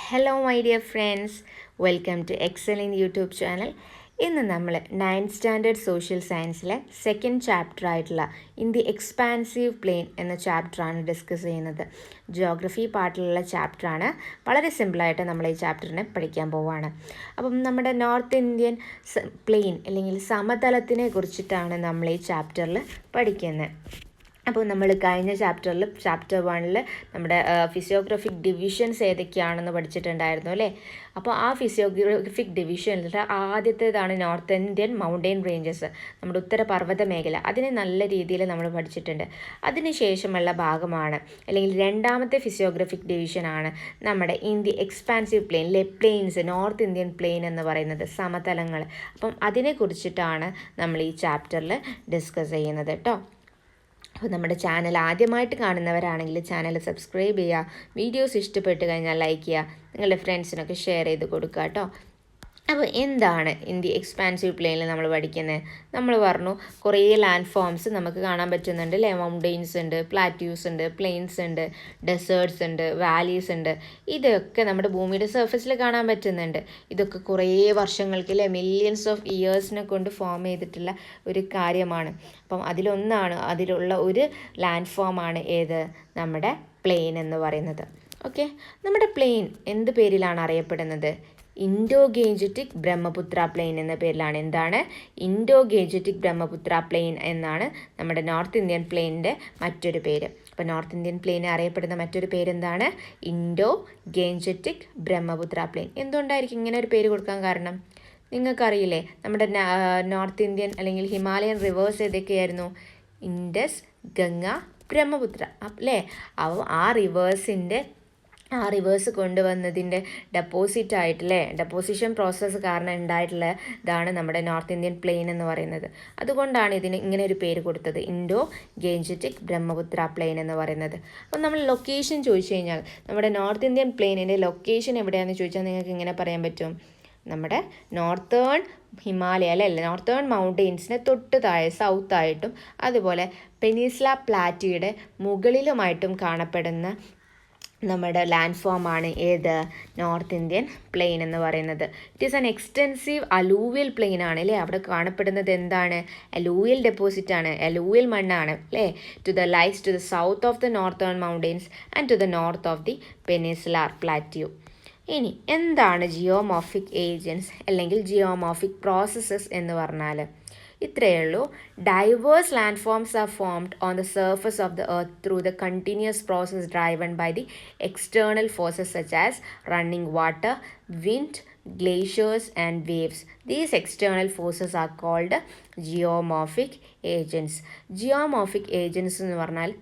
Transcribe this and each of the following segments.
Hello my dear friends, welcome to excellent YouTube channel. ഇന്ന് നമ്മൾ 9th standard social സയൻസിലെ second chapter ആയിട്ടുള്ള in the expansive plain എന്ന ചാപ്റ്ററാണ് ഡിസ്കസ് ചെയ്യുന്നത്. ജിയോഗ്രഫി പാർട്ടിലുള്ള ചാപ്റ്ററാണ്. വളരെ സിമ്പിളായിട്ട് നമ്മൾ ഈ ചാപ്റ്ററിനെ പഠിക്കാൻ പോവുകയാണ്. അപ്പം നമ്മുടെ നോർത്ത് ഇന്ത്യൻ പ്ലെയിൻ അല്ലെങ്കിൽ സമതലത്തിനെ കുറിച്ചിട്ടാണ് നമ്മൾ ഈ ചാപ്റ്ററിൽ പഠിക്കുന്നത്. അപ്പോൾ നമ്മൾ കഴിഞ്ഞ ചാപ്റ്റർ 1 നമ്മുടെ ഫിസിയോഗ്രഫിക് ഡിവിഷൻസ് ഏതൊക്കെയാണെന്ന് പഠിച്ചിട്ടുണ്ടായിരുന്നു അല്ലേ. അപ്പോൾ ആ ഫിസിയോഗ്രഫിക് ഡിവിഷനിൽ ആദ്യത്തേതാണ് നോർത്ത് ഇന്ത്യൻ മൗണ്ടെയിൻ റേഞ്ചസ്, നമ്മുടെ ഉത്തരപർവ്വത മേഖല. അതിനെ നല്ല രീതിയിൽ നമ്മൾ പഠിച്ചിട്ടുണ്ട്. അതിനുശേഷമുള്ള ഭാഗമാണ് അല്ലെങ്കിൽ രണ്ടാമത്തെ ഫിസിയോഗ്രഫിക് ഡിവിഷനാണ് നമ്മുടെ India expansive plain, plains, north Indian plain എന്ന് പറയുന്നത് സമതലങ്ങൾ. അപ്പം അതിനെക്കുറിച്ചിട്ടാണ് നമ്മൾ ഈ ചാപ്റ്ററിൽ ഡിസ്കസ് ചെയ്യുന്നത് കേട്ടോ. അപ്പോൾ നമ്മുടെ ചാനൽ ആദ്യമായിട്ട് കാണുന്നവരാണെങ്കിൽ ചാനൽ സബ്സ്ക്രൈബ് ചെയ്യുക, വീഡിയോസ് ഇഷ്ടപ്പെട്ട് കഴിഞ്ഞാൽ ലൈക്ക് ചെയ്യുക, നിങ്ങളുടെ ഫ്രണ്ട്സിനൊക്കെ ഷെയർ ചെയ്ത് കൊടുക്കുക കേട്ടോ. അപ്പോൾ എന്താണ് ഇൻ ദി എക്സ്പാൻസീവ് പ്ലെയിനിൽ നമ്മൾ പഠിക്കുന്നത്? നമ്മൾ പറഞ്ഞു കുറേ ലാൻഡ് ഫോംസ് നമുക്ക് കാണാൻ പറ്റുന്നുണ്ട് അല്ലേ. മൗണ്ടെയിൻസ് ഉണ്ട്, പ്ലാറ്റ്യൂസ് ഉണ്ട്, പ്ലെയിൻസ് ഉണ്ട്, ഡെസേർട്സ് ഉണ്ട്, വാലീസ് ഉണ്ട്. ഇതൊക്കെ നമ്മുടെ ഭൂമിയുടെ സർഫസിൽ കാണാൻ പറ്റുന്നുണ്ട്. ഇതൊക്കെ കുറേ വർഷങ്ങൾക്ക് അല്ലേ, മില്യൺസ് ഓഫ് ഇയേഴ്സിനെ കൊണ്ട് ഫോം ചെയ്തിട്ടുള്ള ഒരു കാര്യമാണ്. അപ്പം അതിലുള്ള ഒരു ലാൻഡ് ഫോമാണ് ഏത്? നമ്മുടെ പ്ലെയിൻ എന്ന് പറയുന്നത്. ഓക്കെ, നമ്മുടെ പ്ലെയിൻ എന്ത് പേരിലാണ് അറിയപ്പെടുന്നത്? ഇൻഡോ ഗേഞ്ചറ്റിക് ബ്രഹ്മപുത്ര പ്ലെയിൻ എന്ന പേരിലാണ്. എന്താണ്? ഇൻഡോ ഗേഞ്ചറ്റിക് ബ്രഹ്മപുത്ര പ്ലെയിൻ എന്നാണ് നമ്മുടെ നോർത്ത് ഇന്ത്യൻ പ്ലെയിനിൻ്റെ മറ്റൊരു പേര്. അപ്പോൾ നോർത്ത് ഇന്ത്യൻ പ്ലെയിനെ അറിയപ്പെടുന്ന മറ്റൊരു പേരെന്താണ്? Indo Gangetic Brahmaputra plain. എന്തുകൊണ്ടായിരിക്കും ഇങ്ങനെ ഒരു പേര് കൊടുക്കാൻ കാരണം? നിങ്ങൾക്കറിയില്ലേ, നമ്മുടെ നോർത്ത് ഇന്ത്യൻ അല്ലെങ്കിൽ ഹിമാലയൻ റിവേഴ്സ് ഏതൊക്കെയായിരുന്നു? ഇൻഡസ്, ഗംഗ, ബ്രഹ്മപുത്ര അല്ലേ. ആ റിവേഴ്സ് കൊണ്ടുവന്നതിൻ്റെ ഡെപ്പോസിറ്റ് ആയിട്ടല്ലേ, ഡെപ്പോസിഷൻ പ്രോസസ്സ് കാരണം ഉണ്ടായിട്ടുള്ള ഇതാണ് നമ്മുടെ നോർത്ത് ഇന്ത്യൻ പ്ലെയിൻ എന്ന് പറയുന്നത്. അതുകൊണ്ടാണ് ഇതിന് ഇങ്ങനെ ഒരു പേര് കൊടുത്തത്, ഇൻഡോ ഗേഞ്ചറ്റിക് ബ്രഹ്മപുത്ര പ്ലെയിൻ എന്ന് പറയുന്നത്. അപ്പോൾ നമ്മൾ ലൊക്കേഷൻ ചോദിച്ചു കഴിഞ്ഞാൽ നമ്മുടെ നോർത്ത് ഇന്ത്യൻ പ്ലെയിനിൻ്റെ ലൊക്കേഷൻ എവിടെയാണെന്ന് ചോദിച്ചാൽ നിങ്ങൾക്ക് ഇങ്ങനെ പറയാൻ പറ്റും? നമ്മുടെ നോർത്തേൺ ഹിമാലയ അല്ലെ, നോർത്തേൺ മൗണ്ടെയിൻസിന് തൊട്ട് താഴെ സൗത്തായിട്ടും അതുപോലെ പെനിൻസുല പ്ലാറ്റിയുടെ മുകളിലുമായിട്ടും കാണപ്പെടുന്ന നമ്മുടെ ലാൻഡ് ഫോമാണ് ഏത്? നോർത്ത് ഇന്ത്യൻ പ്ലെയിൻ എന്ന് പറയുന്നത്. It is an extensive alluvial plain ആണ് അല്ലേ. അവിടെ കാണപ്പെടുന്നത് എന്താണ്? അലൂവിയൽ ഡെപ്പോസിറ്റ് ആണ്, അലൂവിയൽ മണ്ണാണ് അല്ലേ. To the south of the northern mountains and to the north of the peninsular plateau. ഇനി എന്താണ് ജിയോമോർഫിക് ഏജൻസ് അല്ലെങ്കിൽ ജിയോമോർഫിക് പ്രോസസ്സസ് എന്ന് പറഞ്ഞാൽ? ഇത്രയേ ഉള്ളൂ. Diverse landforms are formed on the surface of the earth through the continuous process driven by the external forces such as running water, wind, glaciers and waves. These external forces are called geomorphic agents. Geomorphic agents എന്ന് പറഞ്ഞാൽ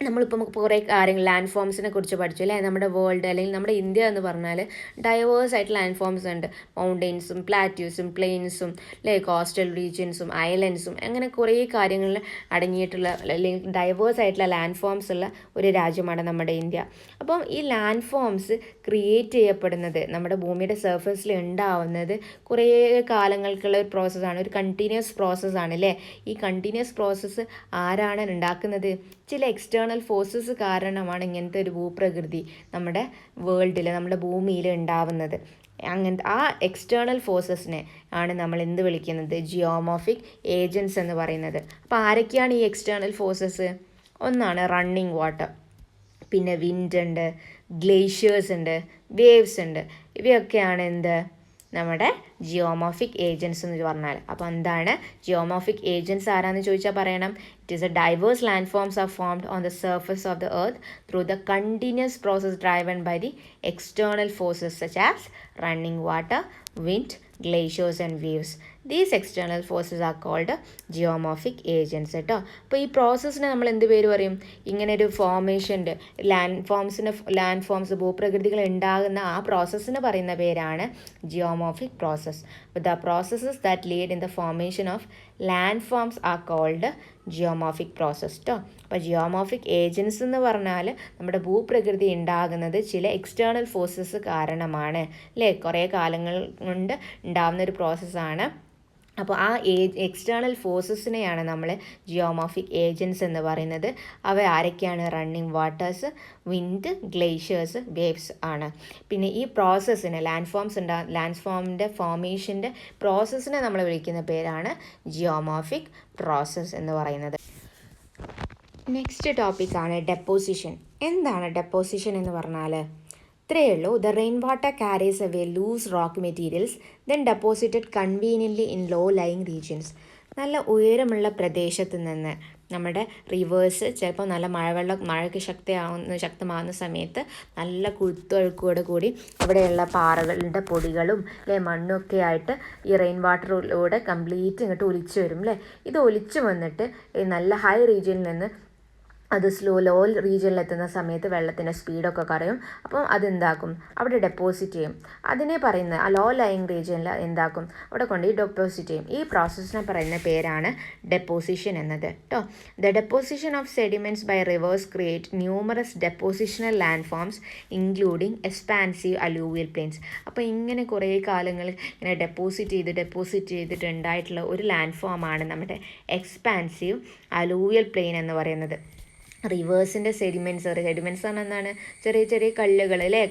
നമ്മളിപ്പം കുറേ കാര്യങ്ങൾ land ഫോംസിനെ കുറിച്ച് പഠിച്ചു അല്ലേ. നമ്മുടെ world അല്ലെങ്കിൽ നമ്മുടെ ഇന്ത്യ എന്ന് പറഞ്ഞാൽ ഡൈവേഴ്സ് ആയിട്ട് ലാൻഡ് ഫോംസ് ഉണ്ട്. മൗണ്ടെയിൻസും പ്ലാറ്റ്യൂസും പ്ലെയിൻസും അല്ലേ, കോസ്റ്റൽ റീജിയൻസും ഐലൻഡ്സും, അങ്ങനെ കുറേ കാര്യങ്ങളിൽ അടങ്ങിയിട്ടുള്ള അല്ലെങ്കിൽ ഡൈവേഴ്സ് ആയിട്ടുള്ള ലാൻഡ് ഫോംസ് ഉള്ള ഒരു രാജ്യമാണ് നമ്മുടെ ഇന്ത്യ. അപ്പം ഈ ലാൻഡ് ഫോംസ് ക്രിയേറ്റ് ചെയ്യപ്പെടുന്നത് നമ്മുടെ ഭൂമിയുടെ സർഫസിൽ ഉണ്ടാവുന്നത് കുറേ കാലങ്ങൾക്കുള്ള ഒരു പ്രോസസ്സാണ്, ഒരു കണ്ടിന്യൂസ് പ്രോസസ്സാണ് അല്ലേ. ഈ കണ്ടിന്യൂസ് പ്രോസസ്സ് ആരാണ് ഉണ്ടാക്കുന്നത്? ചില എക്സ്റ്റേണൽ ഫോഴ്സസ് കാരണമാണ് ഇങ്ങനത്തെ ഒരു ഭൂപ്രകൃതി നമ്മുടെ വേൾഡിൽ, നമ്മുടെ ഭൂമിയിൽ ഉണ്ടാവുന്നത്. അങ്ങനത്തെ ആ എക്സ്റ്റേണൽ ഫോഴ്സസിനെ ആണ് നമ്മൾ എന്ത് വിളിക്കുന്നത്? ജിയോമോർഫിക് ഏജൻസ് എന്ന് പറയുന്നത്. അപ്പോൾ ആരൊക്കെയാണ് ഈ എക്സ്റ്റേണൽ ഫോഴ്സസ്? ഒന്നാണ് റണ്ണിങ് വാട്ടർ, പിന്നെ വിൻഡ് ഉണ്ട്, ഗ്ലേഷ്യേഴ്സ് ഉണ്ട്, വേവ്സ് ഉണ്ട്. ഇവയൊക്കെയാണ് എന്ത്? നമ്മുടെ ജിയോമോർഫിക് ഏജൻസ് എന്ന് പറഞ്ഞാൽ. അപ്പോൾ എന്താണ് ജിയോമോർഫിക് ഏജൻസ് ആരാന്ന് ചോദിച്ചാൽ പറയണം, it is a diverse landforms are formed on the surface of the earth through the continuous process driven by the external forces such as running water, wind, glaciers and waves. These external forces are called geomorphic agents കേട്ടോ. അപ്പോൾ ഈ പ്രോസസ്സിനെ നമ്മൾ എന്ത് പേര് പറയും? ഇങ്ങനെ ഒരു ഫോർമേഷൻ്റെ land forms ഭൂപ്രകൃതികൾ ഉണ്ടാകുന്ന ആ പ്രോസസ്സിന് പറയുന്ന പേരാണ് ജിയോമോർഫിക് പ്രോസസ്. അപ്പോൾ the processes that lead in the formation of landforms are called geomorphic process കേട്ടോ. അപ്പോൾ ജിയോമോർഫിക് ഏജൻസ് എന്ന് പറഞ്ഞാൽ നമ്മുടെ ഭൂപ്രകൃതി ഉണ്ടാകുന്നത് ചില എക്സ്റ്റേണൽ ഫോഴ്സസ് കാരണമാണ് അല്ലേ. കുറേ കാലങ്ങൾ കൊണ്ട് ഉണ്ടാകുന്ന ഒരു പ്രോസസ്സാണ് അപ്പോൾ ആ എക്സ്റ്റേണൽ ഫോഴ്സസിനെയാണ് നമ്മൾ ജിയോമോർഫിക് ഏജൻസ് എന്ന് പറയുന്നത്. അവ ആരൊക്കെയാണ്? Running waters, wind, glaciers, waves ആണ്. പിന്നെ ഈ പ്രോസസ്സിനെ ലാൻഡ് ഫോമിൻ്റെ ഫോർമേഷൻ്റെ പ്രോസസ്സിനെ നമ്മൾ വിളിക്കുന്ന പേരാണ് ജിയോമോർഫിക് പ്രോസസ്സ് എന്ന് പറയുന്നത്. നെക്സ്റ്റ് ടോപ്പിക്കാണ് ഡെപ്പോസിഷൻ. എന്താണ് ഡെപ്പോസിഷൻ എന്ന് പറഞ്ഞാൽ? ഇത്രയേ ഉള്ളൂ. The rain water carries away loose rock materials then deposited conveniently in low lying regions. നല്ല ഉയരമുള്ള പ്രദേശത്ത് നിന്ന് നമ്മുടെ റിവേഴ്സ് ചിലപ്പോൾ നല്ല മഴയ്ക്ക് ശക്തമാകുന്ന സമയത്ത് നല്ല കുത്തൊഴുക്കോട് കൂടി അവിടെയുള്ള പാറകളുടെ പൊടികളും മണ്ണൊക്കെ ആയിട്ട് ഈ റെയിൻ വാട്ടറിലൂടെ കംപ്ലീറ്റ് ഇങ്ങോട്ട് ഒലിച്ചു വരും ഇത് ഒലിച്ചു വന്നിട്ട് നല്ല ഹൈ റീജിയനിൽ നിന്ന് അത് ലോ റീജിയനിലെത്തുന്ന സമയത്ത് വെള്ളത്തിൻ്റെ സ്പീഡൊക്കെ കുറയും. അപ്പം അതെന്താക്കും? അവിടെ ഡെപ്പോസിറ്റ് ചെയ്യും. അതിനെ പറയുന്ന ആ ലോ ലൈങ് റീജിയനിൽ എന്താക്കും? അവിടെ കൊണ്ട് ഡെപ്പോസിറ്റ് ചെയ്യും. ഈ പ്രോസസ്സിനെ പറയുന്ന പേരാണ് ഡെപ്പോസിഷൻ എന്നത് കേട്ടോ. The deposition of sediments by rivers create numerous depositional landforms including expansive alluvial plains. അപ്പോൾ ഇങ്ങനെ കുറേ കാലങ്ങൾ ഇങ്ങനെ ഡെപ്പോസിറ്റ് ചെയ്തിട്ട് ഉണ്ടായിട്ടുള്ള ഒരു ലാൻഡ് ഫോമാണ് നമ്മുടെ എക്സ്പാൻസീവ് അലൂവിയൽ പ്ലെയിൻ എന്ന് പറയുന്നത്. റിവേഴ്സിൻ്റെ സെഡിമെൻറ്റ്സ് പറഞ്ഞാൽ എന്താണ്? ചെറിയ ചെറിയ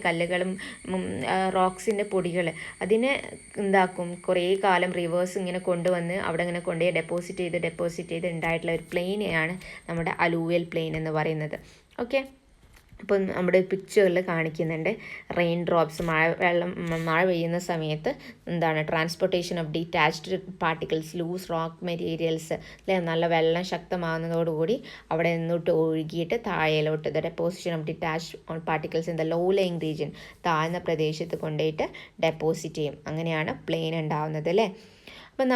കല്ലുകളും റോക്സിൻ്റെ പൊടികൾ അതിനെ എന്താക്കും? കുറേ കാലം റിവേഴ്സ് ഇങ്ങനെ കൊണ്ടുവന്ന് അവിടെ ഇങ്ങനെ കൊണ്ടുപോയി ഡെപ്പോസിറ്റ് ചെയ്ത് ഉണ്ടായിട്ടുള്ള ഒരു പ്ലെയിനെയാണ് നമ്മുടെ അലൂവിയൽ പ്ലെയിൻ എന്ന് പറയുന്നത്. ഓക്കെ, ഇപ്പം നമ്മുടെ പിക്ചറിൽ കാണിക്കുന്നുണ്ട് റെയിൻ ഡ്രോപ്സ്, മഴ പെയ്യുന്ന സമയത്ത് എന്താണ്? Transportation of detached particles, loose rock materials നല്ല വെള്ളം ശക്തമാകുന്നതോടുകൂടി അവിടെ നിന്നോട്ട് ഒഴുകിയിട്ട് താഴേലോട്ട് the deposition of detached particles in the low lying region, താഴ്ന്ന പ്രദേശത്ത് കൊണ്ടുപോയിട്ട് ഡെപ്പോസിറ്റ് ചെയ്യും. അങ്ങനെയാണ് പ്ലെയിൻ ഉണ്ടാവുന്നത് അപ്പം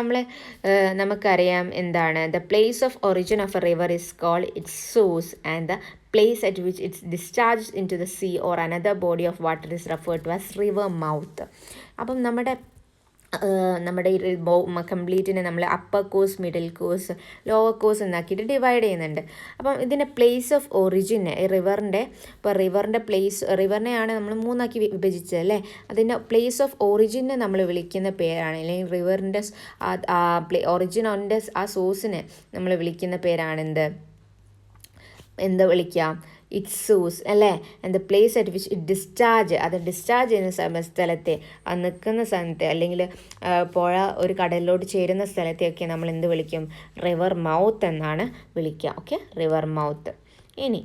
നമുക്കറിയാം എന്താണ്? The place of origin of a river is called its source and the place at which it's discharged into the sea or another body of water is referred to as river mouth. അപ്പം നമ്മുടെ കംപ്ലീറ്റിനെ നമ്മൾ upper course, middle course, lower course എന്നാക്കിയിട്ട് divide ചെയ്യുന്നുണ്ട്. അപ്പം ഇതിൻ്റെ place of ഒറിജിനെ റിവറിൻ്റെ റിവറിനെയാണ് നമ്മൾ മൂന്നാക്കി വിഭജിച്ചത് അതിൻ്റെ പ്ലേസ് ഓഫ് ഒറിജിനെ നമ്മൾ വിളിക്കുന്ന പേരാണ്, അല്ലെങ്കിൽ റിവറിൻ്റെ ഒറിജിൻ്റെ ആ സോഴ്സിനെ നമ്മൾ വിളിക്കുന്ന പേരാണ് എന്താ വിളിക്കാം? It's source and the place at which it discharge ചെയ്യുന്ന സ്ഥലത്തെ, നിൽക്കുന്ന സ്ഥലത്തെ, അല്ലെങ്കിൽ പുഴ ഒരു കടലിലോട്ട് ചേരുന്ന സ്ഥലത്തെയൊക്കെ നമ്മൾ എന്ത് വിളിക്കും? റിവർ മൗത്ത് എന്നാണ് വിളിക്കുക. Okay, river mouth. ഇനി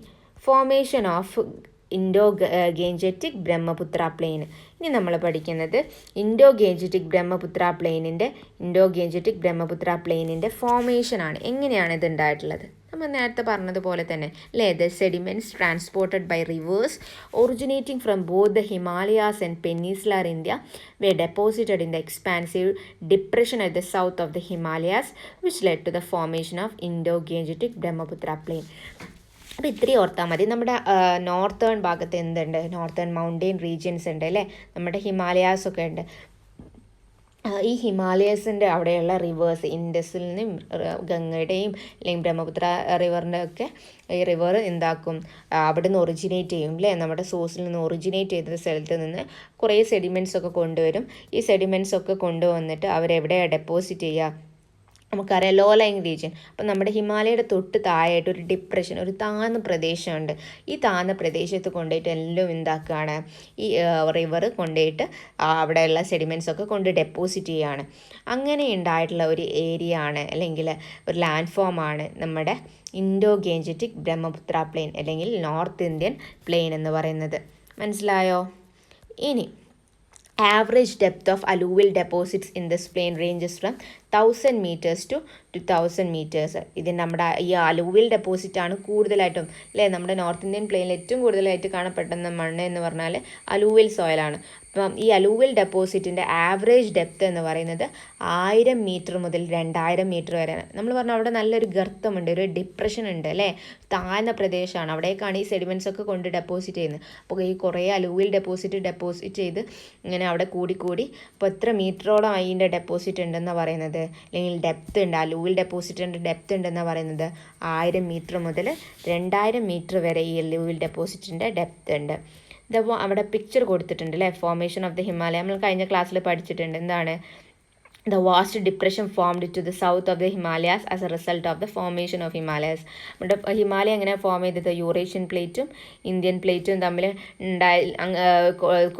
ഫോർമേഷൻ ഓഫ് ഇൻഡോ-ഗേഞ്ചറ്റിക് ബ്രഹ്മപുത്ര പ്ലെയിൻ. ഇനി നമ്മൾ പഠിക്കുന്നത് ഇൻഡോ-ഗേഞ്ചറ്റിക് ബ്രഹ്മപുത്ര പ്ലെയിനിൻ്റെ ഫോർമേഷനാണ്. എങ്ങനെയാണ് ഇത് ഉണ്ടായിട്ടുള്ളത്? നമ്മൾ നേരത്തെ പറഞ്ഞതുപോലെ തന്നെ the sediments transported by rivers originating from both the Himalayas and peninsular India were deposited in the expansive depression at the south of the Himalayas, which led to the formation of Indo-Gangetic Brahmaputra Plain. അപ്പോൾ ഇത്രയും ഓർത്താൽ മതി. നമ്മുടെ northern ഭാഗത്ത് എന്തുണ്ട്? Northern mountain regions ഉണ്ട് നമ്മുടെ ഹിമാലയാസൊക്കെ ഉണ്ട്. ഈ ഹിമാലയസിൻ്റെ അവിടെയുള്ള റിവേഴ്സ്, ഇൻഡസിൽ നിന്നും ഗംഗയുടെയും അല്ലെങ്കിൽ ബ്രഹ്മപുത്ര റിവറിൻ്റെ ഒക്കെ ഈ റിവർ എന്താക്കും? അവിടെ നിന്ന് ഒറിജിനേറ്റ് ചെയ്യും നമ്മുടെ സോഴ്സിൽ നിന്ന് ഒറിജിനേറ്റ് ചെയ്ത സ്ഥലത്ത് നിന്ന് കുറേ സെഡിമെൻറ്റ്സ് ഒക്കെ കൊണ്ടുവരും. ഈ സെഡിമെൻറ്റ്സ് ഒക്കെ കൊണ്ടുവന്നിട്ട് അവരെവിടെയാണ് ഡെപ്പോസിറ്റ് ചെയ്യുക? നമുക്കറിയാം ലോ ലൈങ് റീജിയൻ. അപ്പം നമ്മുടെ ഹിമാലയയുടെ തൊട്ട് താഴെയായിട്ട് ഒരു ഡിപ്രഷൻ, ഒരു താഴ്ന്ന പ്രദേശമുണ്ട്. ഈ താഴ്ന്ന പ്രദേശത്ത് കൊണ്ടുപോയിട്ട് എല്ലാം എന്താക്കുകയാണ്? ഈ റിവർ കൊണ്ടുപോയിട്ട് അവിടെയുള്ള സെഡിമെൻറ്റ്സ് ഒക്കെ കൊണ്ട് ഡെപ്പോസിറ്റ് ചെയ്യുകയാണ്. അങ്ങനെ ഉണ്ടായിട്ടുള്ള ഒരു ഏരിയ ആണ്, അല്ലെങ്കിൽ ഒരു ലാൻഡ് ഫോമാണ് നമ്മുടെ ഇൻഡോ-ഗേഞ്ചറ്റിക് ബ്രഹ്മപുത്ര പ്ലെയിൻ, അല്ലെങ്കിൽ നോർത്ത് ഇന്ത്യൻ പ്ലെയിൻ എന്ന് പറയുന്നത്. മനസ്സിലായോ? ഇനി average depth of alluvial deposits in this plain ranges from 1000 meters to 2000 meters. ഇതിന് നമ്മുടെ ഈ അലൂവിയൽ ഡെപ്പോസിറ്റാണ് കൂടുതലായിട്ടും നമ്മുടെ നോർത്ത് ഇന്ത്യൻ പ്ലെയിനിൽ ഏറ്റവും കൂടുതലായിട്ട് കാണപ്പെടുന്ന മണ്ണ് എന്ന് പറഞ്ഞാൽ അലൂവിയൽ സോയിലാണ്. അപ്പം ഈ അലൂവിയൽ ഡെപ്പോസിറ്റിൻ്റെ ആവറേജ് ഡെപ്ത് എന്ന് പറയുന്നത് 1000 meter മുതൽ 2000 meter വരെയാണ്. നമ്മൾ പറഞ്ഞാൽ അവിടെ നല്ലൊരു ഗർത്തമുണ്ട്, ഒരു ഡിപ്രഷൻ ഉണ്ട് താഴ്ന്ന പ്രദേശമാണ്. അവിടേക്കാണ് ഈ സെഡിമെൻറ്റ്സ് ഒക്കെ കൊണ്ട് ഡെപ്പോസിറ്റ് ചെയ്യുന്നത്. അപ്പോൾ ഈ കുറേ അലൂവിയൽ ഡെപ്പോസിറ്റ് ചെയ്ത് ഇങ്ങനെ അവിടെ കൂടി അപ്പോൾ എത്ര മീറ്ററോളം അതിൻ്റെ ഡെപ്പോസിറ്റ് ഉണ്ടെന്ന് പറയുന്നത്, അല്ലെങ്കിൽ ഡെപ്ത് ഉണ്ട്, അലൂവിയൽ ഡെപ്പോസിറ്റിൻ്റെ ഡെപ്ത് ഉണ്ടെന്ന് പറയുന്നത് 1000 meter മുതൽ 2000 meter വരെ ഈ അലൂവിയൽ ഡെപ്പോസിറ്റിൻ്റെ ഡെപ്ത് ഉണ്ട്. ഇതപ്പോൾ അവിടെ പിക്ചർ കൊടുത്തിട്ടുണ്ട് ഫോർമേഷൻ ഓഫ് ദ ഹിമാലയ. നമ്മൾ കഴിഞ്ഞ ക്ലാസ്സിൽ പഠിച്ചിട്ടുണ്ട്. എന്താണ്? the vast depression formed to the south of the Himalayas as a result of the formation of Himalayas. നമ്മുടെ ഹിമാലയ എങ്ങനെ ഫോം ചെയ്തത്? യൂറേഷ്യൻ പ്ലേറ്റും ഇന്ത്യൻ പ്ലേറ്റും തമ്മിൽ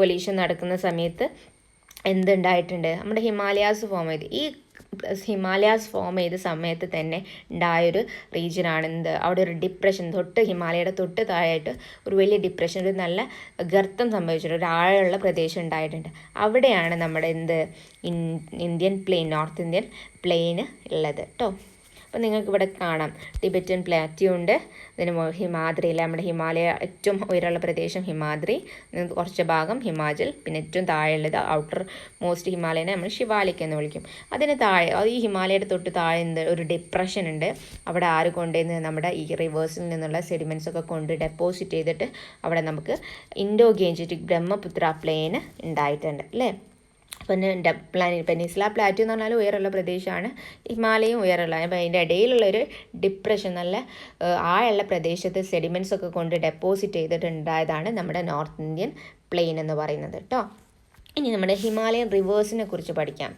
കൊലീഷൻ നടക്കുന്ന സമയത്ത് എന്തുണ്ടായിട്ടുണ്ട്? നമ്മുടെ ഹിമാലയാസ് ഫോം ചെയ്ത് ഈ ഹിമാലയാസ് ഫോം ചെയ്ത സമയത്ത് തന്നെ ഉണ്ടായൊരു റീജിയനാണ് എന്ത്? അവിടെ ഒരു ഡിപ്രഷൻ ഹിമാലയയുടെ തൊട്ട് താഴെയായിട്ട് ഒരു വലിയ ഡിപ്രഷൻ, ഒരു നല്ല ഗർത്തം സംഭവിച്ചിട്ടുണ്ട്, ഒരു ആഴമുള്ള പ്രദേശം ഉണ്ടായിട്ടുണ്ട്. അവിടെയാണ് നമ്മുടെ ഇന്ത്യൻ പ്ലെയിൻ, നോർത്ത് ഇന്ത്യൻ പ്ലെയിന് ഉള്ളത് കേട്ടോ. അപ്പോൾ നിങ്ങൾക്ക് ഇവിടെ കാണാം ടിബറ്റൻ പ്ലാറ്റ്യൂ ഉണ്ട്, ഇതിന് ഹിമാദ്രിയിൽ നമ്മുടെ ഹിമാലയ ഏറ്റവും ഉയരമുള്ള പ്രദേശം ഹിമാദ്രി, കുറച്ച് ഭാഗം ഹിമാചൽ, പിന്നെ ഏറ്റവും താഴെയുള്ളത് ഔട്ടർ മോസ്റ്റ് ഹിമാലയനെ നമ്മൾ ശിവാലിക് എന്ന് വിളിക്കും. അതിന് താഴെ ഈ ഹിമാലയയുടെ തൊട്ട് താഴെ ഒരു ഡിപ്രഷൻ ഉണ്ട്. അവിടെ ആര് കൊണ്ടുവന്ന് നമ്മുടെ ഈ റിവേഴ്സിൽ നിന്നുള്ള സെഡിമെൻറ്റ്സ് ഒക്കെ കൊണ്ട് ഡെപ്പോസിറ്റ് ചെയ്തിട്ട് അവിടെ നമുക്ക് ഇൻഡോ ഗേഞ്ചറ്റിക് ബ്രഹ്മപുത്ര പ്ലെയിൻ ഉണ്ടായിട്ടുണ്ട് അല്ലേ. പിന്നെ പെനിൻസുല പ്ലാറ്റ്യൂ എന്ന് പറഞ്ഞാൽ ഉയരമുള്ള പ്രദേശമാണ്, ഹിമാലയം ഉയരമുള്ള. അപ്പോൾ അതിൻ്റെ ഇടയിലുള്ളൊരു ഡിപ്രഷൻ, നല്ല ആഴമുള്ള പ്രദേശത്ത് സെഡിമെൻറ്റ്സ് ഒക്കെ കൊണ്ട് ഡെപ്പോസിറ്റ് ചെയ്തിട്ടുണ്ടായതാണ് നമ്മുടെ നോർത്ത് ഇന്ത്യൻ പ്ലെയിൻ എന്ന് പറയുന്നത് കേട്ടോ. ഇനി നമ്മുടെ ഹിമാലയൻ റിവേഴ്സിനെ കുറിച്ച് പഠിക്കാം.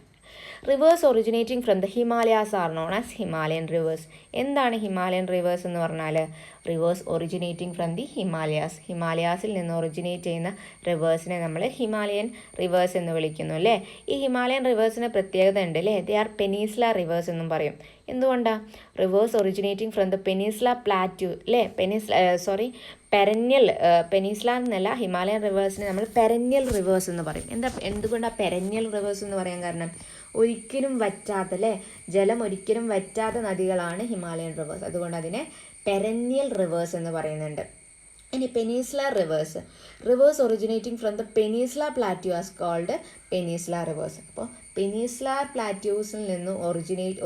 Rivers originating from the Himalayas are known as Himalayan rivers. എന്താണ് ഹിമാലയൻ റിവേഴ്സ് എന്ന് പറഞ്ഞാൽ? Rivers originating from the Himalayas, ഹിമാലയാസിൽ നിന്ന് ഒറിജിനേറ്റ് ചെയ്യുന്ന റിവേഴ്സിനെ നമ്മൾ ഹിമാലയൻ റിവേഴ്സ് എന്ന് വിളിക്കുന്നു അല്ലേ. ഈ ഹിമാലയൻ റിവേഴ്സിന് പ്രത്യേകത ഉണ്ട് അല്ലേ, ദേ ആർ പെനീൻസുല റിവേഴ്സ് എന്നും പറയും. എന്തുകൊണ്ടാണ്? Rivers originating from the peninsula plateau അല്ലേ, പെരന്യൽ, പെനീൻസുല എന്നല്ല, ഹിമാലയൻ റിവേഴ്സിനെ നമ്മൾ പെരന്യൽ റിവേഴ്സ് എന്ന് പറയും. എന്തുകൊണ്ടാണ് പെരന്യൽ റിവേഴ്സ് എന്ന് പറയാൻ കാരണം? ഒരിക്കലും വറ്റാത്ത അല്ലേ, ജലം ഒരിക്കലും വറ്റാത്ത നദികളാണ് ഹിമാലയൻ റിവേഴ്സ്, അതുകൊണ്ട് അതിനെ പെരന്യൽ റിവേഴ്സ് എന്ന് പറയുന്നുണ്ട്. ഇനി peninsular rivers originating from the peninsula plateau as called peninsula rivers. അപ്പോൾ പെനീൻസുലർ പ്ലാറ്റ്യൂസിൽ നിന്ന്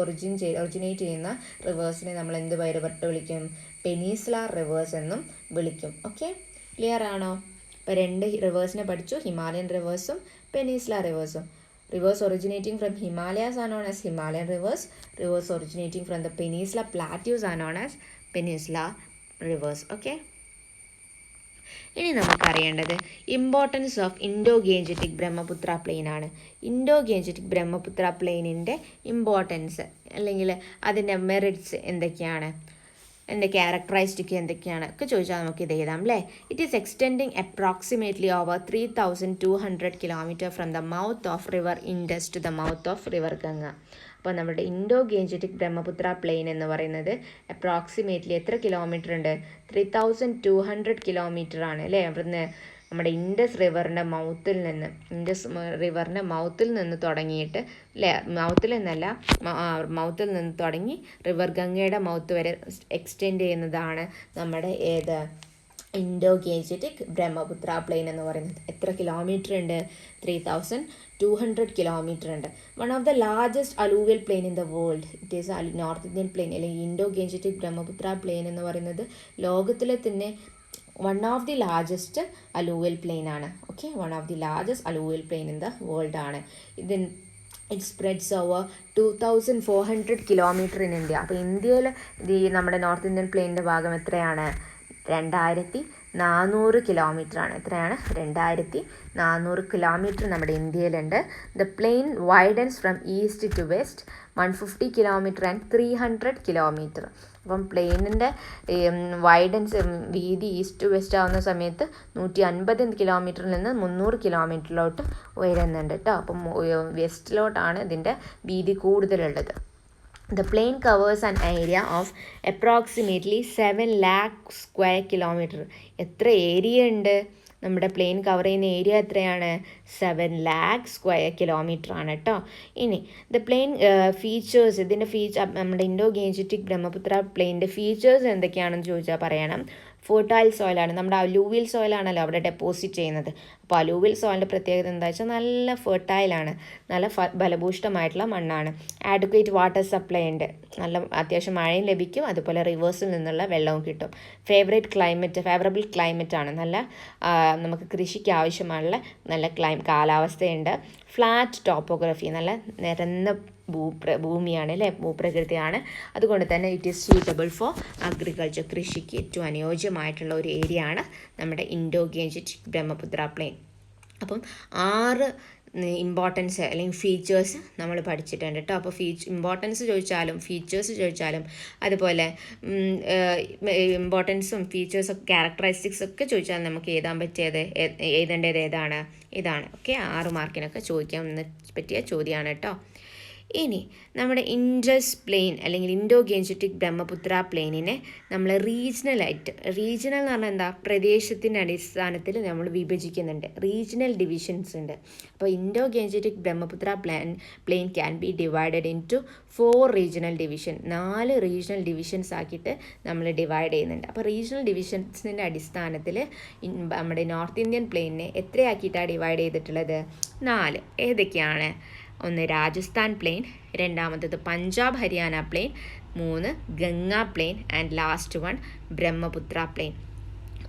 ഒറിജിനേറ്റ് ചെയ്യുന്ന റിവേഴ്സിനെ നമ്മൾ എന്ത് പേരിട്ട് വിളിക്കും? പെനീൻസുലർ റിവേഴ്സ് എന്നും വിളിക്കും. ഓക്കെ, ക്ലിയർ ആണോ? ഇപ്പോൾ രണ്ട് റിവേഴ്സിനെ പഠിച്ചു, Himalayan റിവേഴ്സും പെനീൻസുലർ റിവേഴ്സും. Rivers originating from Himalayas are known as Himalayan rivers. Rivers originating from the Peninsula Plateaus are known as Peninsula rivers. Okay. ഇനി നമുക്കറിയേണ്ടത് importance of Indo Gangetic Brahmaputra plain ആണ്. ഇൻഡോ ഗേഞ്ചറ്റിക് ബ്രഹ്മപുത്ര പ്ലെയിനിൻ്റെ importance അല്ലെങ്കിൽ അതിൻ്റെ മെറിറ്റ്സ് എന്തൊക്കെയാണ്, എൻ്റെ characteristic എന്തൊക്കെയാണ് ഒക്കെ ചോദിച്ചാൽ നമുക്ക് ഇത് എഴുതാം അല്ലേ. It is extending approximately over 3200 kilometre from the mouth of river Indus to the mouth of river Ganga. അപ്പോൾ നമ്മുടെ ഇൻഡോ ഗേഞ്ചറ്റിക് ബ്രഹ്മപുത്ര പ്ലെയിൻ എന്ന് പറയുന്നത് അപ്രോക്സിമേറ്റ്ലി എത്ര കിലോമീറ്റർ ഉണ്ട്? 3200 കിലോമീറ്റർ ആണ് അല്ലേ. അവിടുന്ന് നമ്മുടെ ഇൻഡസ് റിവറിൻ്റെ മൗത്തിൽ നിന്ന് തുടങ്ങിയിട്ട് അല്ലേ, മൗത്തിൽ നിന്ന് തുടങ്ങി റിവർ ഗംഗയുടെ മൗത്ത് വരെ എക്സ്റ്റെൻഡ് ചെയ്യുന്നതാണ് നമ്മുടെ ഇൻഡോ ഗേഞ്ചറ്റിക് ബ്രഹ്മപുത്ര പ്ലെയിൻ എന്ന് പറയുന്നത്. എത്ര കിലോമീറ്റർ ഉണ്ട്? 3200 കിലോമീറ്റർ ഉണ്ട്. One of the largest alluvial plain in the world it is north Indian plain അല്ലെങ്കിൽ ഇൻഡോ ഗേഞ്ചറ്റിക് ബ്രഹ്മപുത്ര പ്ലെയിൻ എന്ന് പറയുന്നത് ലോകത്തിലെ തന്നെ one of the largest alluvial plain ആണ്. Okay, one of the largest alluvial plain in the world ആണ്. It spreads over 2400 kilometre in India. അപ്പോൾ ഇന്ത്യയിൽ നമ്മുടെ നോർത്ത് ഇന്ത്യൻ പ്ലെയിനിൻ്റെ ഭാഗം എത്രയാണ്? 2400 കിലോമീറ്റർ ആണ്. എത്രയാണ്? 2400 കിലോമീറ്റർ നമ്മുടെ ഇന്ത്യയിലുണ്ട്. The plain widens from east to west 150 kilometre and 300 kilometre. അപ്പം പ്ലെയിനിൻ്റെ വൈഡൻസ് വീതി ഈസ്റ്റ് ടു വെസ്റ്റ് ആവുന്ന സമയത്ത് 150 കിലോമീറ്ററിൽ നിന്ന് 300 കിലോമീറ്ററിലോട്ട് ഉയരുന്നുണ്ട് കേട്ടോ. അപ്പം വെസ്റ്റിലോട്ടാണ് ഇതിൻ്റെ വീതി കൂടുതലുള്ളത്. The plane covers an area of approximately 7 lakh square kilometer. എത്ര ഏരിയ ഉണ്ട്? നമ്മുടെ പ്ലെയിൻ കവർ ചെയ്യുന്ന ഏരിയ എത്രയാണ്? 7 lakh സ്ക്വയർ കിലോമീറ്റർ ആണ് കേട്ടോ. ഇനി ദ പ്ലെയിൻ ഫീച്ചേഴ്സ്, ഇതിൻ്റെ നമ്മുടെ ഇൻഡോ ഗേഞ്ചറ്റിക് ബ്രഹ്മപുത്ര പ്ലെയിൻ്റെ ഫീച്ചേഴ്സ് എന്തൊക്കെയാണെന്ന് ചോദിച്ചാൽ പറയണം. ഫെർട്ടൈൽ സോയിലാണ്, നമ്മുടെ അലൂവിയൽ സോയിലാണല്ലോ അവിടെ ഡെപ്പോസിറ്റ് ചെയ്യുന്നത്. അപ്പോൾ അലൂവിയൽ സോയിലിൻ്റെ പ്രത്യേകത എന്താ വെച്ചാൽ നല്ല ഫെർട്ടൈലാണ്, നല്ല ഫലഭൂഷ്ടമായിട്ടുള്ള മണ്ണാണ്. ആഡ്ക്വേറ്റ് വാട്ടർ സപ്ലൈ ഉണ്ട്, നല്ല അത്യാവശ്യം മഴയും ലഭിക്കും, അതുപോലെ റിവേഴ്സിൽ നിന്നുള്ള വെള്ളവും കിട്ടും. ഫേവറബിൾ ക്ലൈമറ്റ് ആണ്, നല്ല നമുക്ക് കൃഷിക്ക് ആവശ്യമുള്ള നല്ല കാലാവസ്ഥയുണ്ട്. ഫ്ലാറ്റ് ടോപ്പോഗ്രഫി, നല്ല നിരന്ന ഭൂമിയാണ് അല്ലേ, ഭൂപ്രകൃതിയാണ്. അതുകൊണ്ട് തന്നെ it is suitable for agriculture, കൃഷിക്ക് ഏറ്റവും അനുയോജ്യമായിട്ടുള്ള ഒരു ഏരിയ ആണ് നമ്മുടെ ഇൻഡോ ഗേഞ്ചറ്റിക് ബ്രഹ്മപുത്ര പ്ലെയിൻ. അപ്പം 6 ഇമ്പോർട്ടൻസ് അല്ലെങ്കിൽ ഫീച്ചേഴ്സ് നമ്മൾ പഠിച്ചിട്ടുണ്ട് കേട്ടോ. അപ്പോൾ ഇമ്പോർട്ടൻസ് ചോദിച്ചാലും ഫീച്ചേഴ്സ് ചോദിച്ചാലും അതുപോലെ ഇമ്പോർട്ടൻസും ഫീച്ചേഴ്സും ക്യാരക്ടറിസ്റ്റിക്സ് ഒക്കെ ചോദിച്ചാൽ നമുക്ക് എഴുതേണ്ടത് ഇതാണ്. ഓക്കെ, 6 മാർക്കിനൊക്കെ ചോദിക്കാൻ പറ്റിയ ചോദ്യമാണ് കേട്ടോ. ഇനി നമ്മുടെ ഇൻഡസ് പ്ലെയിൻ അല്ലെങ്കിൽ ഇൻഡോ ഗേഞ്ചറ്റിക് ബ്രഹ്മപുത്ര പ്ലെയിനിനെ നമ്മൾ റീജിയണൽ എന്ന് പറഞ്ഞാൽ എന്താ, പ്രദേശത്തിൻ്റെ അടിസ്ഥാനത്തിൽ നമ്മൾ വിഭജിക്കുന്നുണ്ട്. റീജിയണൽ ഡിവിഷൻസ് ഉണ്ട്. അപ്പോൾ Indo Gangetic Brahmaputra plain can be divided in to 4 regional division. 4 regional divisions ആക്കിയിട്ട് നമ്മൾ ഡിവൈഡ് ചെയ്യുന്നുണ്ട്. അപ്പോൾ റീജിയണൽ ഡിവിഷൻസിൻ്റെ അടിസ്ഥാനത്തിൽ നമ്മുടെ നോർത്ത് ഇന്ത്യൻ പ്ലെയിനിനെ എത്രയാക്കിയിട്ടാണ് ഡിവൈഡ് ചെയ്തിട്ടുള്ളത്? 4. ഏതൊക്കെയാണ്? ഒന്ന് രാജസ്ഥാൻ പ്ലെയിൻ, രണ്ടാമത്തത് Punjab Haryana plain, 3 Ganga plain and last one Brahmaputra plain.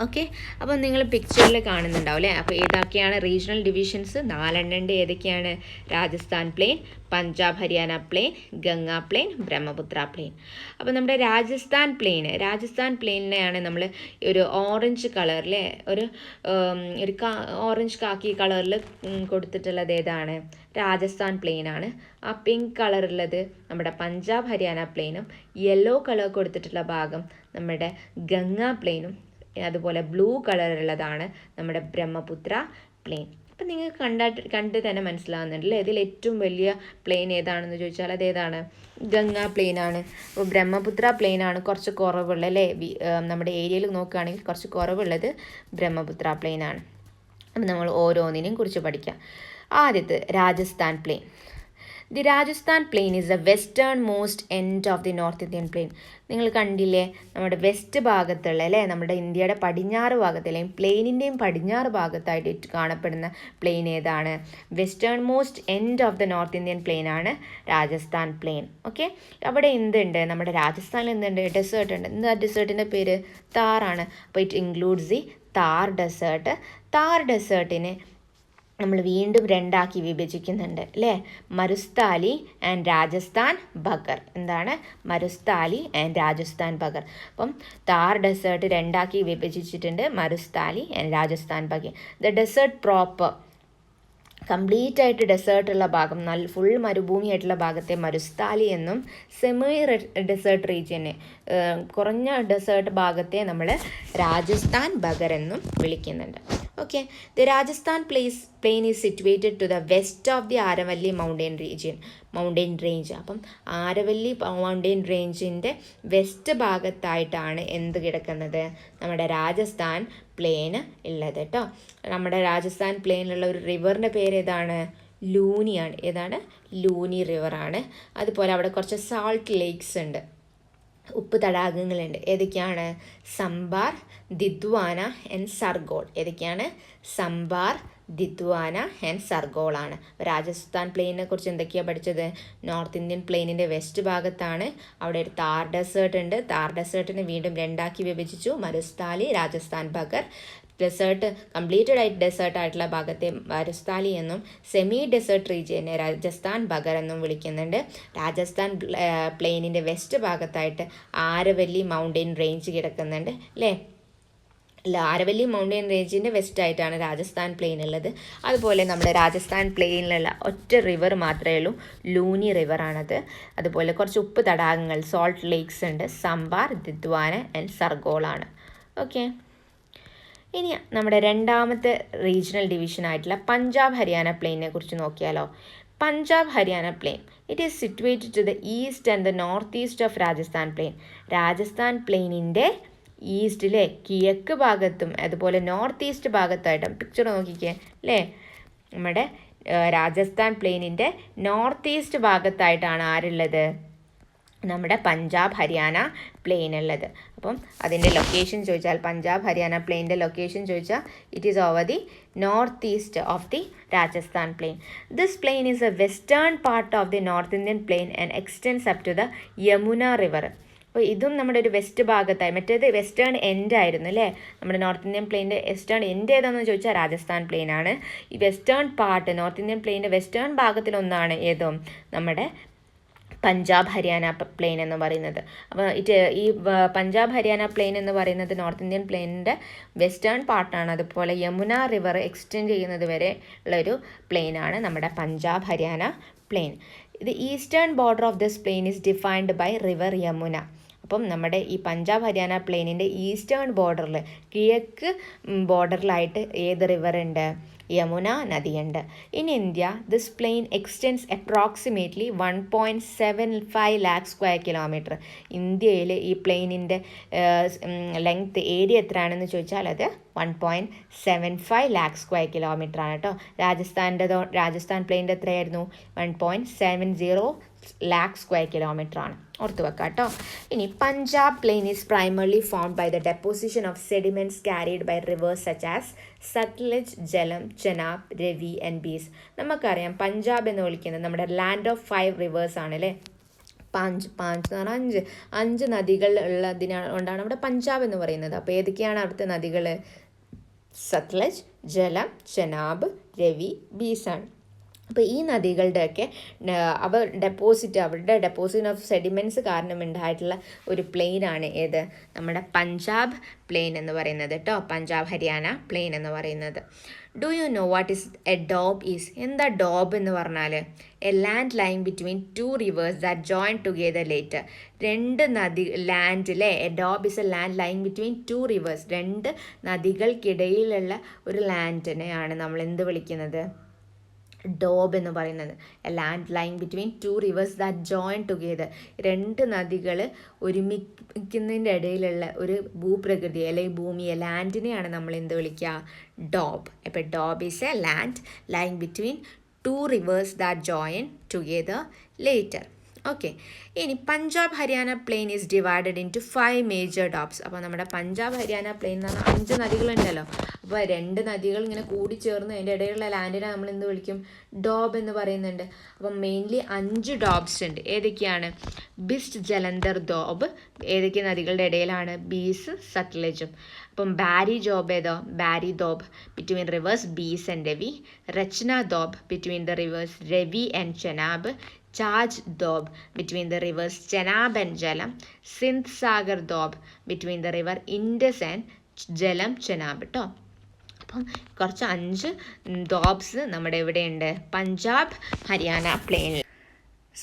Okay, അപ്പോൾ നിങ്ങൾ പിക്ചറിൽ കാണുന്നുണ്ടാവും അല്ലേ. അപ്പോൾ ഏതൊക്കെയാണ് റീജിയണൽ ഡിവിഷൻസ്? 4 ഉണ്ട്. ഏതൊക്കെയാണ്? Rajasthan plain, Punjab Haryana plain, Ganga plain, Brahmaputra plain. അപ്പോൾ നമ്മുടെ രാജസ്ഥാൻ പ്ലെയിനിനെയാണ് നമ്മൾ ഒരു ഓറഞ്ച് കളറിലെ ഒരു ഓറഞ്ച് കാക്കി കളറിൽ കൊടുത്തിട്ടുള്ളത് ഏതാണ്? രാജസ്ഥാൻ പ്ലെയിൻ ആണ്. ആ പിങ്ക് കളറുള്ളത് നമ്മുടെ പഞ്ചാബ് ഹരിയാന പ്ലെയിനും, യെല്ലോ കളർ കൊടുത്തിട്ടുള്ള ഭാഗം നമ്മുടെ ഗംഗ പ്ലെയിനും, അതുപോലെ ബ്ലൂ കളറുള്ളതാണ് നമ്മുടെ ബ്രഹ്മപുത്ര പ്ലെയിൻ. അപ്പം നിങ്ങൾക്ക് കണ്ട് തന്നെ മനസ്സിലാവുന്നുണ്ടല്ലേ ഇതിൽ ഏറ്റവും വലിയ പ്ലെയിൻ ഏതാണെന്ന് ചോദിച്ചാൽ അതേതാണ്? ഗംഗ പ്ലെയിൻ ആണ്. അപ്പോൾ ബ്രഹ്മപുത്ര പ്ലെയിൻ ആണ് കുറച്ച് കുറവുള്ളത് അല്ലേ. നമ്മുടെ ഏരിയയിൽ നോക്കുകയാണെങ്കിൽ കുറച്ച് കുറവുള്ളത് ബ്രഹ്മപുത്ര പ്ലെയിൻ ആണ്. അപ്പം നമ്മൾ ഓരോന്നിനെയും കുറിച്ച് പഠിക്കാം. ആദ്യത്തെ Rajasthan plain. The Rajasthan plain is the westernmost end of the north Indian plain. നിങ്ങൾ കണ്ടില്ലേ നമ്മുടെ വെസ്റ്റ് ഭാഗത്തുള്ള അല്ലേ, നമ്മുടെ ഇന്ത്യയുടെ പടിഞ്ഞാറ് ഭാഗത്ത് അല്ലെങ്കിൽ പ്ലെയിനിൻ്റെയും പടിഞ്ഞാറ് ഭാഗത്തായിട്ട് കാണപ്പെടുന്ന പ്ലെയിൻ ഏതാണ്? Westernmost end of the north Indian plain ആണ് രാജസ്ഥാൻ പ്ലെയിൻ. ഓക്കെ, അവിടെ എന്തുണ്ട്? നമ്മുടെ രാജസ്ഥാനിൽ എന്തുണ്ട്? ഡെസേർട്ട് ഉണ്ട്. എന്താ ഡെസേർട്ടിൻ്റെ പേര്? താറാണ്. അപ്പോൾ it includes the Thar desert. Thar ഡെസേർട്ടിനെ നമ്മൾ വീണ്ടും 2 ആക്കി വിഭജിക്കുന്നുണ്ട് അല്ലേ. മരുസ്ഥാലി ആൻഡ് രാജസ്ഥാൻ ബഗർ. എന്താണ്? മരുസ്ഥാലി ആൻഡ് രാജസ്ഥാൻ ബഗർ. അപ്പം താർ ഡെസേർട്ട് 2 ആക്കി വിഭജിച്ചിട്ടുണ്ട്, Marusthali and Rajasthan Bagar. The desert proper, complete ആയിട്ട് ഡെസേർട്ടുള്ള ഭാഗം, ഫുൾ മരുഭൂമി ആയിട്ടുള്ള ഭാഗത്തെ മരുസ്ഥാലി എന്നും, സെമി ഡെസേർട്ട് റീജിയനെ കുറഞ്ഞ ഡെസേർട്ട് ഭാഗത്തെ നമ്മൾ രാജസ്ഥാൻ ബഗർ എന്നും വിളിക്കുന്നുണ്ട്. Okay, the Rajasthan plain is situated to the west of the Aravalli mountain range. അപ്പം ആരവല്ലി മൗണ്ടെയിൻ റേഞ്ചിൻ്റെ വെസ്റ്റ് ഭാഗത്തായിട്ടാണ് എന്ത് കിടക്കുന്നത്? നമ്മുടെ രാജസ്ഥാൻ പ്ലെയിൻ ഉള്ളത് കേട്ടോ. നമ്മുടെ രാജസ്ഥാൻ പ്ലെയിനിലുള്ള ഒരു റിവറിൻ്റെ പേര് ഏതാണ്? ലൂനിയാണ്. ഏതാണ്? ലൂനി റിവറാണ്. അതുപോലെ അവിടെ കുറച്ച് സാൾട്ട് ലേക്സ് ഉണ്ട്, ഉപ്പ് തടാകങ്ങളുണ്ട്. ഏതൊക്കെയാണ്? സംബാർ, ദിദ്വാന ആൻഡ് സർഗോൾ. ഏതൊക്കെയാണ്? സംബാർ, ദിദ്വാന ആൻഡ് സർഗോളാണ്. രാജസ്ഥാൻ പ്ലെയിനെ കുറിച്ച് എന്തൊക്കെയാണ് പഠിച്ചത്? നോർത്ത് ഇന്ത്യൻ പ്ലെയിനിൻ്റെ വെസ്റ്റ് ഭാഗത്താണ്. അവിടെ ഒരു താർ ഡെസേർട്ട് ഉണ്ട്. താർ ഡെസേർട്ടിനെ വീണ്ടും 2 ആക്കി വിഭജിച്ചു, മരുസ്ഥാലി, രാജസ്ഥാൻ ബഗർ. ഡെസേർട്ട് കംപ്ലീറ്റഡ് ആയിട്ട് ഡെസേർട്ട് ആയിട്ടുള്ള ഭാഗത്തെ മരുസ്ഥാലി എന്നും, സെമി ഡെസേർട്ട് റീജിയനെ രാജസ്ഥാൻ ബഗർ എന്നും വിളിക്കുന്നുണ്ട്. രാജസ്ഥാൻ പ്ലെയിനിൻ്റെ വെസ്റ്റ് ഭാഗത്തായിട്ട് ആരവല്ലി മൗണ്ടെയിൻ റേഞ്ച് കിടക്കുന്നുണ്ട് അല്ലേ. ആരവല്ലി മൗണ്ടെയിൻ റേഞ്ചിൻ്റെ വെസ്റ്റായിട്ടാണ് രാജസ്ഥാൻ പ്ലെയിൻ ഉള്ളത്. അതുപോലെ നമ്മുടെ രാജസ്ഥാൻ പ്ലെയിനിലുള്ള ഒറ്റ റിവർ മാത്രമേ ഉള്ളൂ, ലൂനി റിവറാണത്. അതുപോലെ കുറച്ച് ഉപ്പ് തടാകങ്ങൾ, സോൾട്ട് ലേക്സ് ഉണ്ട്, സംബാർ, ദിദ്വാന ആൻഡ് സർഗോളാണ്. ഓക്കെ, ഇനി നമ്മുടെ രണ്ടാമത്തെ റീജിയണൽ ഡിവിഷൻ ആയിട്ടുള്ള പഞ്ചാബ് ഹരിയാന പ്ലെയിനെ കുറിച്ച് നോക്കിയാലോ. Punjab Haryana plain, it is situated to the east and the north east of Rajasthan plain. Rajasthan പ്ലെയിനിൻ്റെ ഈസ്റ്റിലെ കിഴക്ക് ഭാഗത്തും അതുപോലെ നോർത്ത് ഈസ്റ്റ് ഭാഗത്തായിട്ടും, പിക്ചർ നോക്കിക്കേ അല്ലേ, നമ്മുടെ രാജസ്ഥാൻ പ്ലെയിനിൻ്റെ നോർത്ത് ഈസ്റ്റ് ഭാഗത്തായിട്ടാണ് ആരുള്ളത്? നമ്മുടെ പഞ്ചാബ് ഹരിയാന പ്ലെയിൻ ഉള്ളത്. അപ്പം അതിൻ്റെ ലൊക്കേഷൻ ചോദിച്ചാൽ, പഞ്ചാബ് ഹരിയാന പ്ലെയിൻ്റെ ലൊക്കേഷൻ ചോദിച്ചാൽ, it is over the north east of the Rajasthan plain. This plain is a western part of the north Indian plain and extends up to the Yamuna river. അപ്പോൾ ഇതും നമ്മുടെ ഒരു വെസ്റ്റ് ഭാഗത്തായി, മറ്റേത് വെസ്റ്റേൺ എൻഡ് ആയിരുന്നു അല്ലേ. നമ്മുടെ നോർത്ത് ഇന്ത്യൻ പ്ലെയിൻ്റെ വെസ്റ്റേൺ എൻഡ് ഏതാണെന്ന് ചോദിച്ചാൽ രാജസ്ഥാൻ പ്ലെയിൻ ആണ്. ഈ വെസ്റ്റേൺ പാർട്ട്, നോർത്ത് ഇന്ത്യൻ പ്ലെയിൻ്റെ വെസ്റ്റേൺ ഭാഗത്തിലൊന്നാണ് ഏതും നമ്മുടെ പഞ്ചാബ് ഹരിയാന പ്ലെയിൻ എന്ന് പറയുന്നത്. അപ്പോൾ ഈ പഞ്ചാബ് ഹരിയാന പ്ലെയിൻ എന്ന് പറയുന്നത് നോർത്ത് ഇന്ത്യൻ പ്ലെയിനിൻ്റെ വെസ്റ്റേൺ പാർട്ടാണ്. അതുപോലെ യമുന റിവർ എക്സ്റ്റെൻഡ് ചെയ്യുന്നത് വരെ ഉള്ളൊരു പ്ലെയിനാണ് നമ്മുടെ പഞ്ചാബ് ഹരിയാന പ്ലെയിൻ. ഇത് eastern border of this plain is defined by river Yamuna. അപ്പം നമ്മുടെ ഈ പഞ്ചാബ് ഹരിയാന പ്ലെയിനിൻ്റെ ഈസ്റ്റേൺ ബോർഡറിൽ കിഴക്ക് ബോർഡറിലായിട്ട് ഏത് റിവർ ഉണ്ട്? യമുന നദിയുണ്ട്. In India this plain extends approximately 1.75 lakh square kilometre. ഇന്ത്യയിൽ ഈ പ്ലെയിനിൻ്റെ ലെങ്ത് ഏരിയ എത്രയാണെന്ന് ചോദിച്ചാൽ അത് 1.75 lakh സ്ക്വയർ കിലോമീറ്റർ ആണ് കേട്ടോ. രാജസ്ഥാൻ പ്ലെയിനിൻ്റെ എത്രയായിരുന്നു? 1.70 lakh സ്ക്വയർ കിലോമീറ്റർ ആണ്. ഓർത്ത് വെക്കാം കേട്ടോ. ഇനി Punjab plain is primarily formed by the deposition of sediments carried by rivers such as Sutlej, Jhelum, Chenab, Ravi and ബീസ്. നമുക്കറിയാം പഞ്ചാബ് എന്ന് വിളിക്കുന്നത് നമ്മുടെ ലാൻഡ് ഓഫ് 5 റിവേഴ്സ് ആണ് അല്ലേ. പാഞ്ച് എന്ന് പറഞ്ഞാൽ 5 നദികൾ ഉള്ളതിനാണ് നമ്മുടെ പഞ്ചാബ് എന്ന് പറയുന്നത്. അപ്പോൾ ഏതൊക്കെയാണ് അവിടുത്തെ നദികൾ? സത്ലജ്, ജലം, ചെനാബ്, രവി, ബീസാണ്. അപ്പോൾ ഈ നദികളുടെയൊക്കെ അവരുടെ ഡെപ്പോസിറ്റ് ഓഫ് സെഡിമെൻറ്റ്സ് കാരണം ഉണ്ടായിട്ടുള്ള ഒരു പ്ലെയിനാണ് ഏത്? നമ്മുടെ പഞ്ചാബ് പ്ലെയിൻ എന്ന് പറയുന്നത് കേട്ടോ. പഞ്ചാബ് ഹരിയാന പ്ലെയിൻ എന്ന് പറയുന്നത്. Do you know what is a doab is? എന്താ ഡോബ് എന്ന് പറഞ്ഞാൽ? A land line between 2 rivers that join together later. 2 ലാൻഡിലെ a doab is a land line between 2 rivers. 2 നദികൾക്കിടയിലുള്ള ഒരു ലാൻഡിനെയാണ് നമ്മൾ എന്ത് വിളിക്കുന്നത്? ഡോബ് എന്ന് പറയുന്നത്. A land line between 2 rivers that join together. 2 നദികൾ ഒരുമിക്കുന്നതിൻ്റെ ഇടയിലുള്ള ഒരു ഭൂപ്രകൃതി അല്ലെങ്കിൽ ഭൂമിയെ, ലാൻഡിനെയാണ് നമ്മൾ എന്ത് വിളിക്കുക? ഡോബ്. അപ്പോൾ doab is a land line between 2 rivers that join together later. Okay. ഇനി Punjab Haryana plain is divided in to 5 major doabs. അപ്പോൾ നമ്മുടെ പഞ്ചാബ് ഹരിയാന പ്ലെയിൻ എന്ന് പറഞ്ഞാൽ 5 നദികളുണ്ടല്ലോ. അപ്പോൾ 2 നദികൾ ഇങ്ങനെ കൂടി ചേർന്ന് അതിൻ്റെ ഇടയിലുള്ള ലാൻഡിനെ നമ്മൾ എന്ത് വിളിക്കും? ഡോബ് എന്ന് പറയുന്നുണ്ട്. അപ്പം മെയിൻലി 5 ഡോബ്സ് ഉണ്ട്. ഏതൊക്കെയാണ്? ബിസ്റ്റ്, ജലന്ധർ ഡോബ്. ഏതൊക്കെ നദികളുടെ ഇടയിലാണ്? ബീസ്, സത്ലജും. അപ്പം ബാരി ജോബ് ഏതോ? Bari Doab between rivers Beas and Ravi. Rachna Doab between the rivers Ravi and Chenab. Chaj Doab between the rivers Chenab and Jhelum. Sindh Sagar Doab between the river Indus and Jhelum, Chenab കേട്ടോ. അപ്പം കുറച്ച് 5 ഡോബ്സ് നമ്മുടെ എവിടെയുണ്ട്? പഞ്ചാബ് ഹരിയാന പ്ലെയിനിൽ.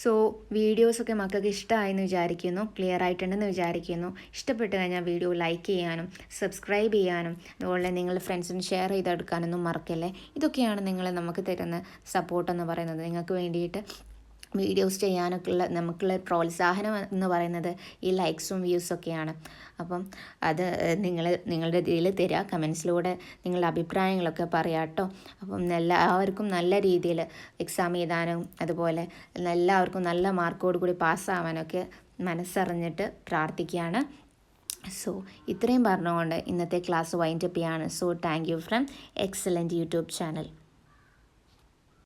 സോ വീഡിയോസൊക്കെ മക്കൾക്ക് ഇഷ്ടമായെന്ന് വിചാരിക്കുന്നു, ക്ലിയർ ആയിട്ടുണ്ടെന്ന് വിചാരിക്കുന്നു. ഇഷ്ടപ്പെട്ട് കഴിഞ്ഞാൽ വീഡിയോ ലൈക്ക് ചെയ്യാനും സബ്സ്ക്രൈബ് ചെയ്യാനും അതുപോലെ നിങ്ങളുടെ ഫ്രണ്ട്സിന് ഷെയർ ചെയ്തെടുക്കാനൊന്നും മറക്കല്ലേ. ഇതൊക്കെയാണ് നമുക്ക് തരുന്ന സപ്പോർട്ടെന്ന് പറയുന്നത്. നിങ്ങൾക്ക് വേണ്ടിയിട്ട് വീഡിയോസ് ചെയ്യാനൊക്കെ നമുക്കുള്ള പ്രോത്സാഹനം എന്ന് പറയുന്നത് ഈ ലൈക്സും വ്യൂസൊക്കെയാണ്. അപ്പം അത് നിങ്ങളുടെ ഇതിൽ തരിക, കമൻസിലൂടെ നിങ്ങളുടെ അഭിപ്രായങ്ങളൊക്കെ പറയാം കേട്ടോ. അപ്പം എല്ലാവർക്കും നല്ല രീതിയിൽ എക്സാം എഴുതാനും അതുപോലെ എല്ലാവർക്കും നല്ല മാർക്കോട് കൂടി പാസ്സാവാനൊക്കെ മനസ്സറിഞ്ഞിട്ട് പ്രാർത്ഥിക്കുകയാണ്. സോ ഇത്രയും പറഞ്ഞുകൊണ്ട് ഇന്നത്തെ ക്ലാസ് വൈൻഡപ്പ് ചെയ്യാണ്. So thank you from excellent YouTube channel.